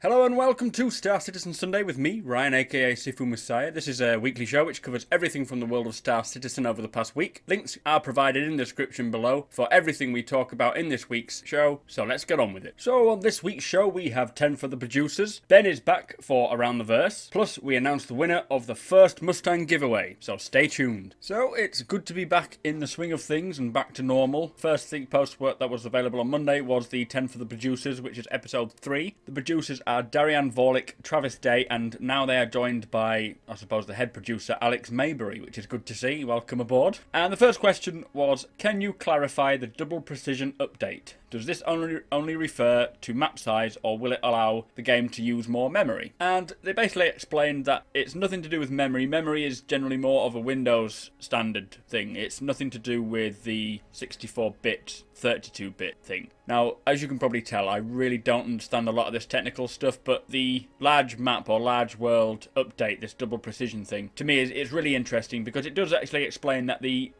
Hello and welcome to Star Citizen Sunday with me, Ryan aka Sifu Messiah. This is a weekly show which covers everything from the world of Star Citizen over the past week. Links are provided in the description below for everything we talk about in this week's show, so let's get on with it. So on this week's show we have 10 for the producers, Ben is back for Around the Verse, plus we announced the winner of the first Mustang giveaway, so stay tuned. So it's good to be back in the swing of things and back to normal. First thing post-work that was available on Monday was the 10 for the producers, which is episode 3. The producers are Darian Vorlik, Travis Day, and now they are joined by, I suppose, the head producer, Alex Maybury, which is good to see. Welcome aboard. And the first question was, can you clarify the double precision update? Does this only refer to map size, or will it allow the game to use more memory? And they basically explained that it's nothing to do with memory. Memory is generally more of a Windows standard thing. It's nothing to do with the 64-bit 32-bit thing. Now, as you can probably tell, I really don't understand a lot of this technical stuff, but the large map or large world update, this double precision thing, to me is really interesting because it does actually explain that they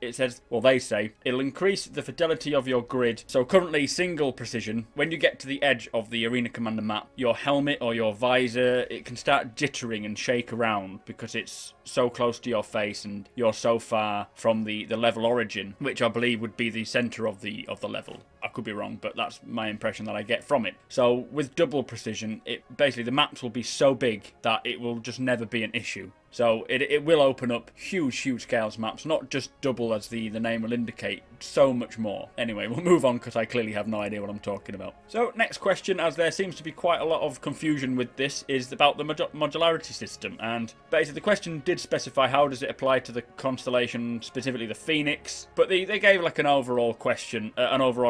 say, it'll increase the fidelity of your grid. So currently single precision, when you get to the edge of the Arena Commander map, your helmet or your visor, it can start jittering and shake around because it's so close to your face and you're so far from the level origin, which I believe would be the center of the level. I could be wrong, but that's my impression that I get from it. So with double precision, basically the maps will be so big that it will just never be an issue. So it will open up huge scales maps, not just double as the name will indicate, so much more. Anyway, we'll move on because I clearly have no idea what I'm talking about. So next question, as there seems to be quite a lot of confusion with this, is about the modularity system. And basically the question did specify how does it apply to the constellation, specifically the Phoenix, but they gave like an overall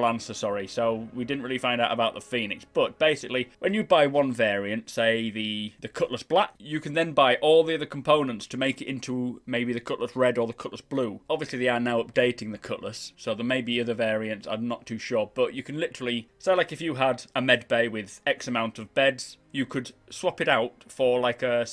answer, so we didn't really find out about the Phoenix. But basically, when you buy one variant, say the Cutlass Black, you can then buy all the other components to make it into maybe the Cutlass Red or the Cutlass Blue. Obviously they are now updating the Cutlass, so there may be other variants, I'm not too sure, but you can literally, say like if you had a med bay with X amount of beds, you could swap it out for like a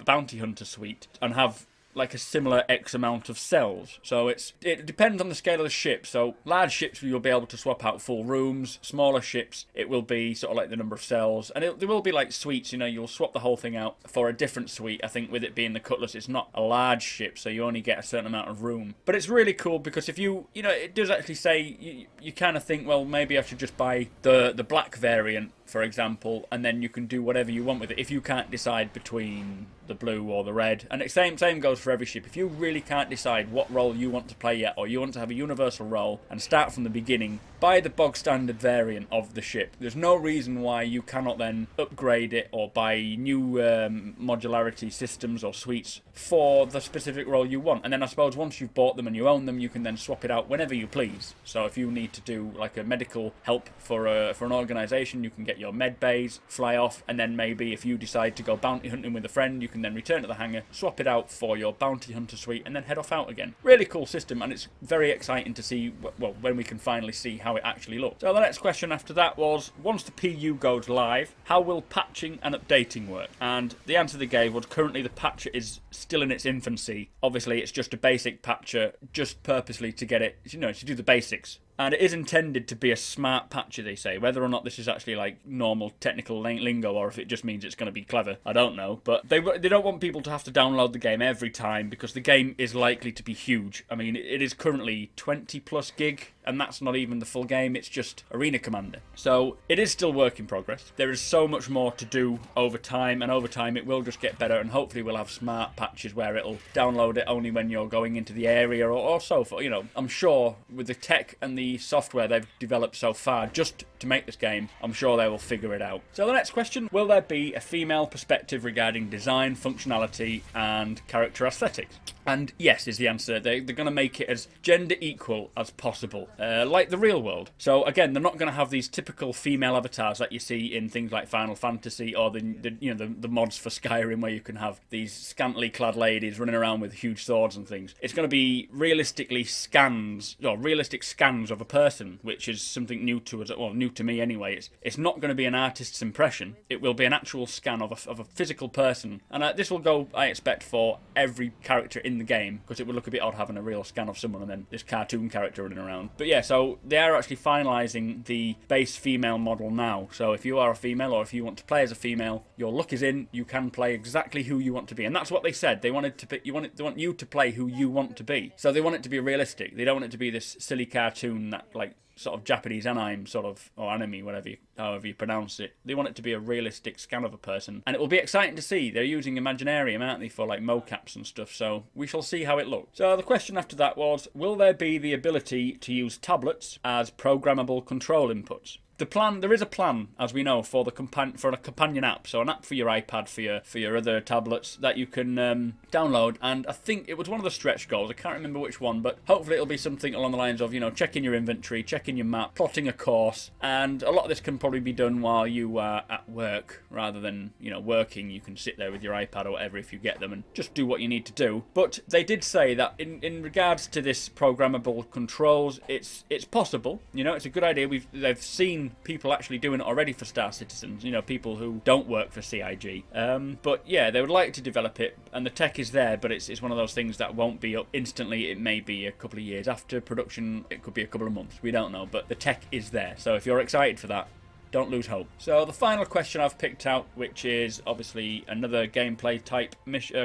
bounty hunter suite and have like a similar X amount of cells. So it depends on the scale of the ship. So large ships you'll be able to swap out full rooms. Smaller ships it will be sort of like the number of cells, and there will be like suites. You'll swap the whole thing out for a different suite. I think with it being the Cutlass, it's not a large ship, so you only get a certain amount of room. But it's really cool because if it does actually say you kind of think, well, maybe I should just buy the black variant, for example, and then you can do whatever you want with it if you can't decide between the blue or the red. And the same goes for every ship. If you really can't decide what role you want to play yet, or you want to have a universal role and start from the beginning, buy the bog standard variant of the ship. There's no reason why you cannot then upgrade it or buy new modularity systems or suites for the specific role you want. And then I suppose once you've bought them and you own them, you can then swap it out whenever you please. So if you need to do like a medical help for an organisation, you can get your med bays, fly off, and then maybe if you decide to go bounty hunting with a friend, you can then return to the hangar, swap it out for your bounty hunter suite, and then head off out again. Really cool system, and it's very exciting to see, well, when we can finally see how it actually looks. So the next question after that was, once the PU goes live, how will patching and updating work? And the answer they gave was currently the patcher is still in its infancy. Obviously it's just a basic patcher, just purposely to get it, to do the basics. And it is intended to be a smart patcher, they say. Whether or not this is actually like normal technical lingo or if it just means it's going to be clever, I don't know. But they don't want people to have to download the game every time because the game is likely to be huge. I mean, it is currently 20 plus gig, and that's not even the full game, it's just Arena Commander. So it is still work in progress. There is so much more to do over time, and over time it will just get better, and hopefully we'll have smart patches where it'll download it only when you're going into the area or so for, I'm sure with the tech and the software they've developed so far just to make this game, I'm sure they will figure it out. So the next question, will there be a female perspective regarding design, functionality, and character aesthetics? And yes is the answer. They're going to make it as gender equal as possible, like the real world. So again, they're not going to have these typical female avatars that you see in things like Final Fantasy or the mods for Skyrim, where you can have these scantily clad ladies running around with huge swords and things. It's going to be realistic scans of a person, which is something new to us, well, new to me anyway. It's not going to be an artist's impression. It will be an actual scan of a physical person, and this will go, I expect, for every character in the game, because it would look a bit odd having a real scan of someone and then this cartoon character running around. But yeah, so they are actually finalising the base female model now. So if you are a female, or if you want to play as a female, your luck is in. You can play exactly who you want to be, and that's what they said. They wanted to be, they want you to play who you want to be. So they want it to be realistic. They don't want it to be this silly cartoon that like sort of Japanese anime sort of, or anime, however you pronounce it. They want it to be a realistic scan of a person, and it will be exciting to see. They're using Imaginarium, aren't they, for like mocaps and stuff, so we shall see how it looks. So the question after that was, will there be the ability to use tablets as programmable control inputs? There is a plan, as we know, for a companion app, so an app for your iPad, for your other tablets that you can download. And I think it was one of the stretch goals. I can't remember which one, but hopefully it'll be something along the lines of, checking your inventory, checking your map, plotting a course, and a lot of this can probably be done while you are at work rather than working. You can sit there with your iPad or whatever if you get them and just do what you need to do. But they did say that in regards to this programmable controls, it's possible. It's a good idea. They've seen people actually doing it already for Star Citizens, people who don't work for CIG. But yeah, they would like to develop it, and the tech is there, but it's one of those things that won't be up instantly. It may be a couple of years after production, it could be a couple of months, we don't know, but the tech is there. So if you're excited for that, don't lose hope. So the final question I've picked out, which is obviously another gameplay type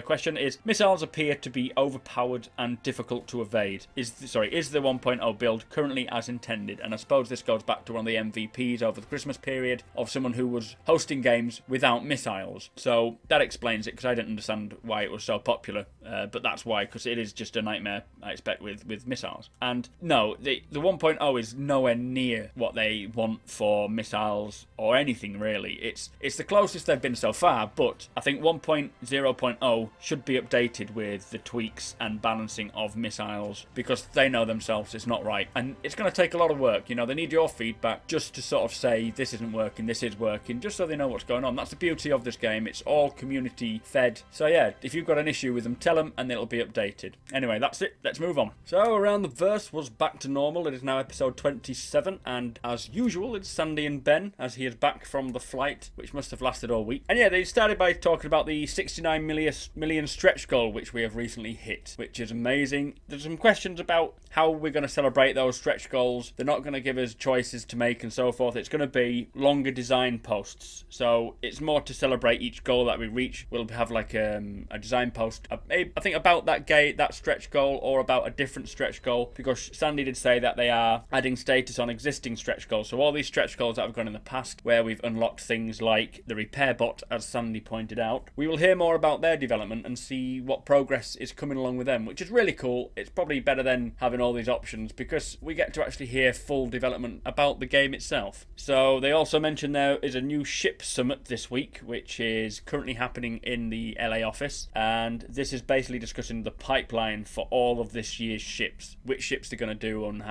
question, is missiles appear to be overpowered and difficult to evade. Is the 1.0 build currently as intended? And I suppose this goes back to one of the MVPs over the Christmas period of someone who was hosting games without missiles. So that explains it, because I didn't understand why it was so popular. But that's why, because it is just a nightmare, I expect, with missiles. And no, the 1.0 is nowhere near what they want for missiles or anything really. It's the closest they've been so far, but I think 1.0.0 should be updated with the tweaks and balancing of missiles, because they know themselves it's not right, and it's going to take a lot of work. They need your feedback just to sort of say this isn't working, this is working, just so they know what's going on. That's the beauty of this game. It's all community fed. So yeah, if you've got an issue with them, tell them and it'll be updated. Anyway, that's it. Let's move on. So Around the Verse was back to normal. It is now episode 27, and as usual, it's Sandy and Ben, as he is back from the flight, which must have lasted all week. And yeah, they started by talking about the 69 million stretch goal, which we have recently hit, which is amazing. There's some questions about how we're going to celebrate those stretch goals. They're not going to give us choices to make and so forth. It's going to be longer design posts. So it's more to celebrate each goal that we reach. We'll have like a design post, I think, about that stretch goal, or about a different stretch goal, because Sandy did say that they are adding status on existing stretch goals. So all these stretch goals that have gone in the past, where we've unlocked things like the repair bot, as Sandy pointed out, we will hear more about their development and see what progress is coming along with them, which is really cool. It's probably better than having all these options, because we get to actually hear full development about the game itself. So they also mentioned there is a new ship summit this week, which is currently happening in the LA office, and this is basically discussing the pipeline for all of this year's ships, which ships they're going to do, and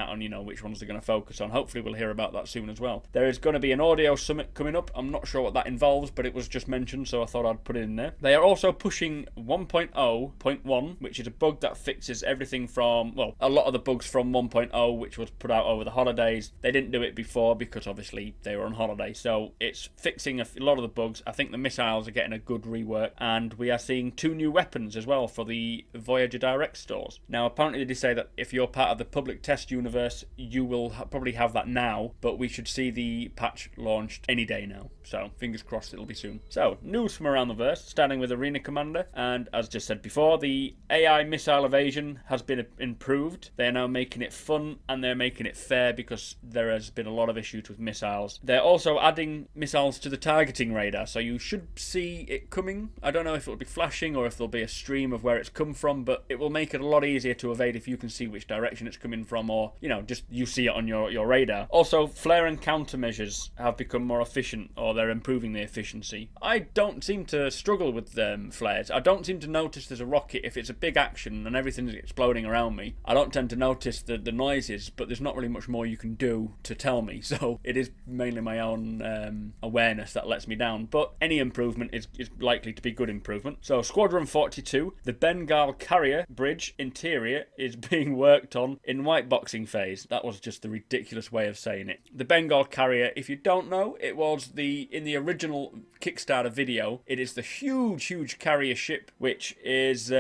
which ones they're going to focus on. Hopefully we'll hear about that soon as well. There is going to be an audio summit coming up. I'm not sure what that involves, but it was just mentioned, so I thought I'd put it in there. They are also pushing 1.0.1, which is a bug that fixes everything from, a lot of the bugs from 1.0, which was put out over the holidays. They didn't do it before because obviously they were on holiday, so it's fixing a lot of the bugs. I think the missiles are getting a good rework, and we are seeing 2 new weapons as well for the Voyager Direct stores. Now, apparently they did say that if you're part of the public test universe, you will probably have that now, but we should see the patch launched any day now. So fingers crossed it'll be soon. So news from around the verse, starting with Arena Commander, and as just said before, the AI missile evasion has been improved. They're now making it fun, and they're making it fair, because there has been a lot of issues with missiles. They're also adding missiles to the targeting radar, so you should see it coming. I don't know if it'll be flashing or if there'll be a stream of where it's come from, but it will make it a lot easier to evade if you can see which direction it's coming from, or just you see it on your radar. Also, flare and countermeasures have become more efficient, or they're improving the efficiency. I don't seem to struggle with flares. I don't seem to notice there's a rocket if it's a big action and everything's exploding around me. I don't tend to notice the noises, but there's not really much more you can do to tell me, so it is mainly my own awareness that lets me down. But any improvement is likely to be good improvement. So Squadron 42, the Bengal carrier bridge interior is being worked on in white boxing phase. That was just the ridiculous way of saying it. The Bengal carrier, if you don't know, it was in the original Kickstarter video, it is the huge carrier ship, which is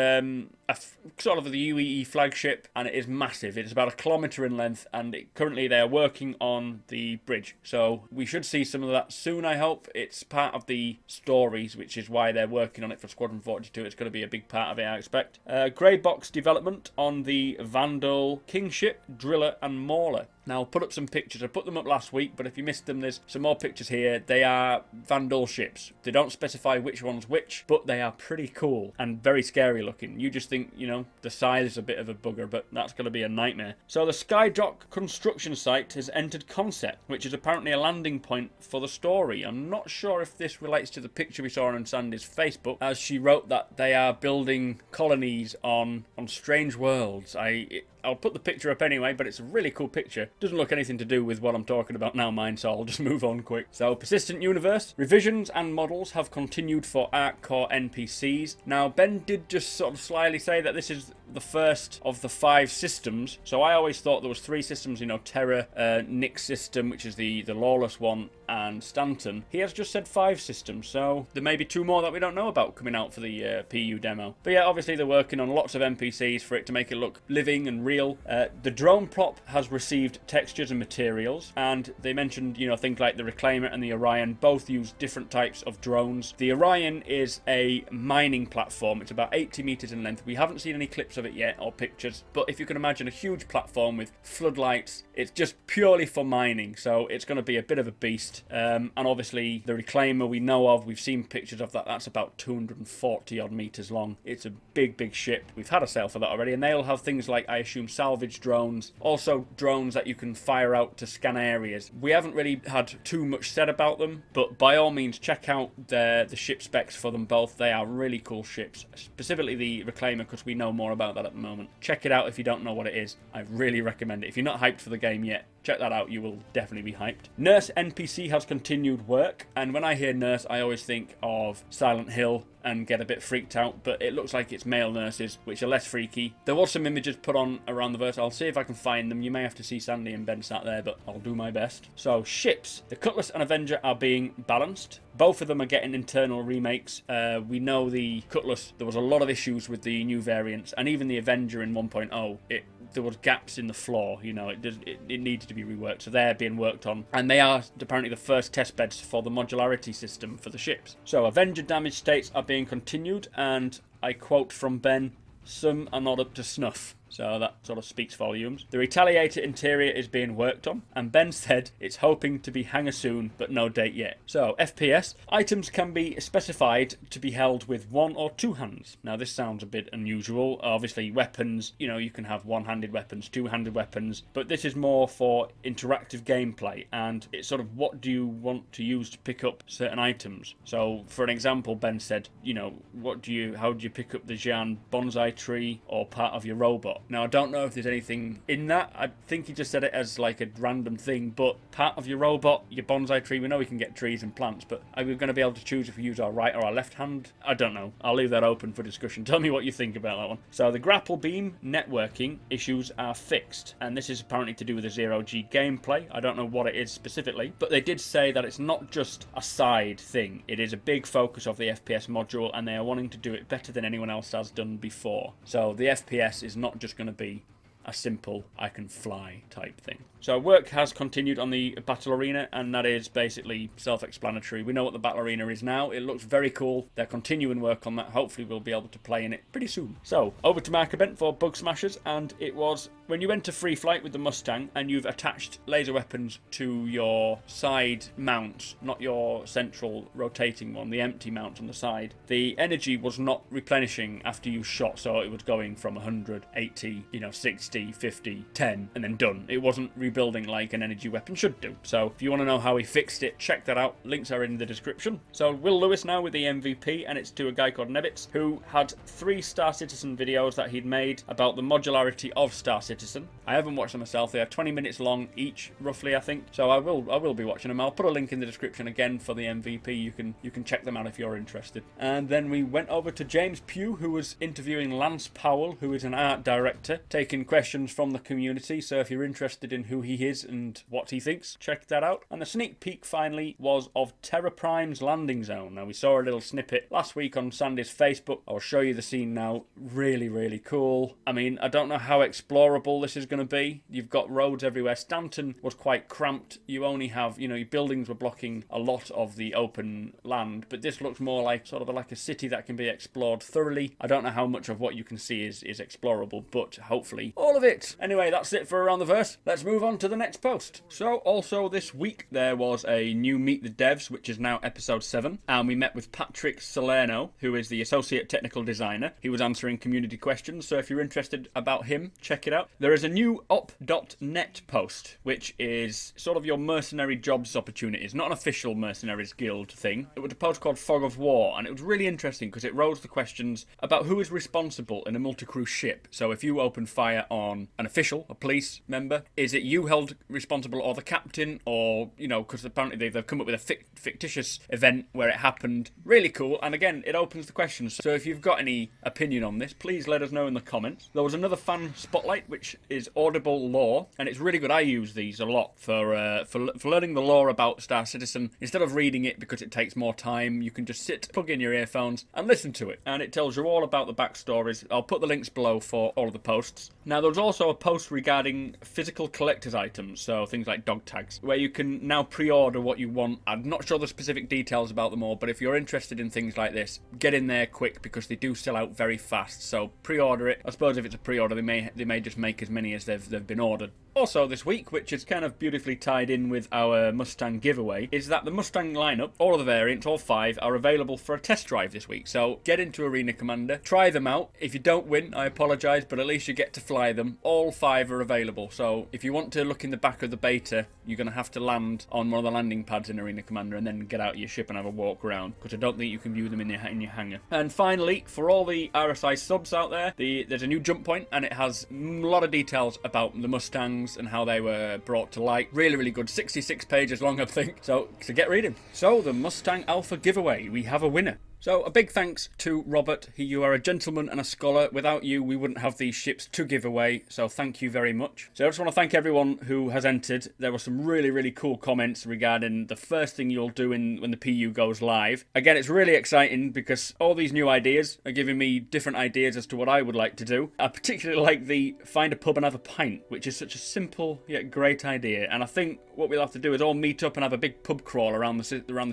sort of the UEE flagship, and it is massive. It is about 1 kilometre in length, and currently they are working on the bridge. So we should see some of that soon, I hope. It's part of the stories, which is why they're working on it for Squadron 42. It's going to be a big part of it, I expect. Grey box development on the Vandal, Kingship, Driller, and Mauler. Now, I'll put up some pictures. I put them up last week, but if you missed them, there's some more pictures here. They are Vandal ships. They don't specify which one's which, but they are pretty cool and very scary looking. You just think, you know, the size is a bit of a bugger, but that's going to be a nightmare. So the Skydock construction site has entered concept, which is apparently a landing point for the story. I'm not sure if this relates to the picture we saw on Sandy's Facebook, as she wrote that they are building colonies on strange worlds. I'll put the picture up anyway, but it's a really cool picture. Doesn't look anything to do with what I'm talking about now, mine, so I'll just move on quick. So, Persistent Universe. Revisions and models have continued for Arc Core NPCs. Now, Ben did just sort of slyly say that this is the first of the 5 systems. So I always thought there was 3 systems, you know, Terra, Nick's system, which is the lawless one, and Stanton. He has just said 5 systems, so there may be 2 more that we don't know about coming out for the PU demo. But yeah, obviously they're working on lots of NPCs for it to make it look living and real. The drone prop has received textures and materials, and they mentioned, you know, things like the Reclaimer and the Orion both use different types of drones. The Orion is a mining platform. It's about 80 meters in length. We haven't seen any clips of it yet or pictures, but if you can imagine a huge platform with floodlights, it's just purely for mining, so it's going to be a bit of a beast. And obviously the Reclaimer we know of, we've seen pictures of that. That's about 240 odd meters long. It's a big ship. We've had a sale for that already, and they'll have things like, I assume, salvage drones, also drones that you can fire out to scan areas. We haven't really had too much said about them, but by all means check out the ship specs for them both. They are really cool ships, specifically the Reclaimer, because we know more about that at the moment. Check it out if you don't know what it is. I really recommend it. If you're not hyped for the game yet, check that out. You will definitely be hyped. Nurse NPC has continued work, and when I hear nurse, I always think of Silent Hill and get a bit freaked out, but it looks like it's male nurses, which are less freaky. There was some images put on around the verse. I'll see if I can find them. You may have to see Sandy and Ben sat there, but I'll do my best. So, ships. The Cutlass and Avenger are being balanced. Both of them are getting internal remakes. We know the Cutlass, there was a lot of issues with the new variants, and even the Avenger in 1.0, there was gaps in the floor, you know, it needed to be reworked, so they're being worked on, and they are apparently the first test beds for the modularity system for the ships. So Avenger damage states are being continued, and I quote from Ben, some are not up to snuff. So that sort of speaks volumes. The Retaliator interior is being worked on, and Ben said it's hoping to be hangar soon, but no date yet. So, FPS. Items can be specified to be held with 1 or 2 hands. Now, this sounds a bit unusual. Obviously, weapons, you know, you can have one-handed weapons, two-handed weapons, but this is more for interactive gameplay, and it's sort of what do you want to use to pick up certain items. So, for an example, Ben said, you know, how do you pick up the Xi'an bonsai tree or part of your robot? Now, I don't know if there's anything in that. I think he just said it as like a random thing, but part of your robot, your bonsai tree, we know we can get trees and plants, but are we going to be able to choose if we use our right or our left hand? I don't know. I'll leave that open for discussion. Tell me what you think about that one. So the grapple beam networking issues are fixed, and this is apparently to do with the zero-G gameplay. I don't know what it is specifically, but they did say that it's not just a side thing. It is a big focus of the FPS module, and they are wanting to do it better than anyone else has done before. So the FPS is not just going to be a simple I can fly type thing. So work has continued on the battle arena, and that is basically self-explanatory. We know what the battle arena is now. It looks very cool. They're continuing work on that. Hopefully we'll be able to play in it pretty soon. So over to Mark Event for Bug Smashers, and it was when you enter free flight with the Mustang and you've attached laser weapons to your side mounts, not your central rotating one, the empty mount on the side, the energy was not replenishing after you shot, so it was going from 100, 80, 60, 50, 10, and then done. It wasn't rebuilding like an energy weapon should do. So if you want to know how he fixed it, check that out. Links are in the description. So Will Lewis now with the MVP, and it's to a guy called Nevitz, who had 3 Star Citizen videos that he'd made about the modularity of Star Citizen. I haven't watched them myself. They are 20 minutes long each, roughly, I think. So I will be watching them. I'll put a link in the description again for the MVP. You can check them out if you're interested. And then we went over to James Pugh, who was interviewing Lance Powell, who is an art director, taking questions suggestions from the community, so if you're interested in who he is and what he thinks, check that out. And the sneak peek finally was of Terra Prime's landing zone. Now, we saw a little snippet last week on Sandy's Facebook. I'll show you the scene now. Really, really cool. I mean, I don't know how explorable this is going to be. You've got roads everywhere. Stanton was quite cramped. You only have, your buildings were blocking a lot of the open land, but this looks more like sort of like a city that can be explored thoroughly. I don't know how much of what you can see is explorable, but hopefully all of it. Anyway, that's it for Around the Verse. Let's move on to the next post. So, also this week, there was a new Meet the Devs, which is now episode 7, and we met with Patrick Salerno, who is the Associate Technical Designer. He was answering community questions, so if you're interested about him, check it out. There is a new op.net post, which is sort of your mercenary jobs opportunities, not an official Mercenaries Guild thing. It was a post called Fog of War, and it was really interesting because it rose the questions about who is responsible in a multi-crew ship. So if you open fire on an official, a police member, is it you held responsible or the captain, or, because apparently they've come up with a fictitious event where it happened. Really cool, and again, it opens the questions. So if you've got any opinion on this, please let us know in the comments. There was another fan spotlight, which is Audible Lore, and it's really good. I use these a lot for learning the lore about Star Citizen. Instead of reading it because it takes more time, you can just sit, plug in your earphones, and listen to it. And it tells you all about the backstories. I'll put the links below for all of the posts. Now, there was also a post regarding physical collector's items, so things like dog tags, where you can now pre-order what you want. I'm not sure the specific details about them all, but if you're interested in things like this, get in there quick because they do sell out very fast. So pre-order it. I suppose if it's a pre-order, they may just make as many as they've been ordered. Also this week, which is kind of beautifully tied in with our Mustang giveaway, is that the Mustang lineup, all of the variants, all 5, are available for a test drive this week. So get into Arena Commander, try them out. If you don't win, I apologise, but at least you get to fly them. All 5 are available. So if you want to look in the back of the beta, you're going to have to land on one of the landing pads in Arena Commander and then get out of your ship and have a walk around, because I don't think you can view them in your hangar. And finally, for all the RSI subs out there, there's a new jump point, and it has a lot of details about the Mustangs and how they were brought to light. Really, really good. 66 pages long, I think. So get reading. So, the Mustang Alpha giveaway. We have a winner. So, a big thanks to Robert. You are a gentleman and a scholar. Without you, we wouldn't have these ships to give away, so thank you very much. So I just want to thank everyone who has entered. There were some really, really cool comments regarding the first thing you'll do when the PU goes live. Again, it's really exciting because all these new ideas are giving me different ideas as to what I would like to do. I particularly like the find a pub and have a pint, which is such a simple yet great idea, and I think what we'll have to do is all meet up and have a big pub crawl around the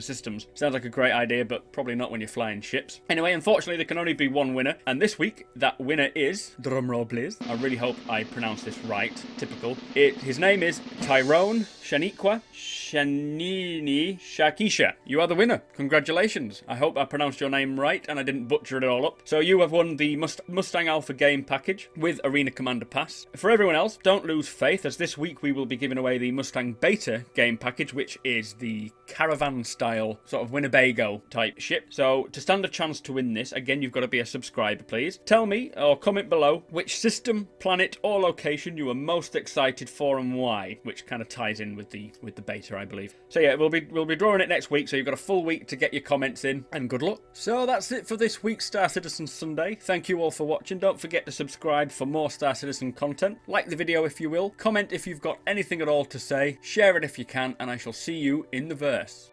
systems. Sounds like a great idea, but probably not when you're flying ships. Anyway, unfortunately, there can only be one winner, and this week, that winner is, drumroll please, I really hope I pronounce this right, typical. His name is Tyrone Shaniqua Shanini Shakisha. You are the winner. Congratulations. I hope I pronounced your name right and I didn't butcher it all up. So you have won the Mustang Alpha game package with Arena Commander Pass. For everyone else, don't lose faith, as this week we will be giving away the Mustang Beta game package, which is the caravan style sort of Winnebago type ship. So to stand a chance to win this, again, you've got to be a subscriber, please. Tell me or comment below which system, planet or location you are most excited for and why, which kind of ties in with the beta, I believe. So yeah, we'll be drawing it next week, so you've got a full week to get your comments in, and good luck. So that's it for this week's Star Citizen Sunday. Thank you all for watching. Don't forget to subscribe for more Star Citizen content. Like the video if you will. Comment if you've got anything at all to say. Share it if you can, and I shall see you in the verse.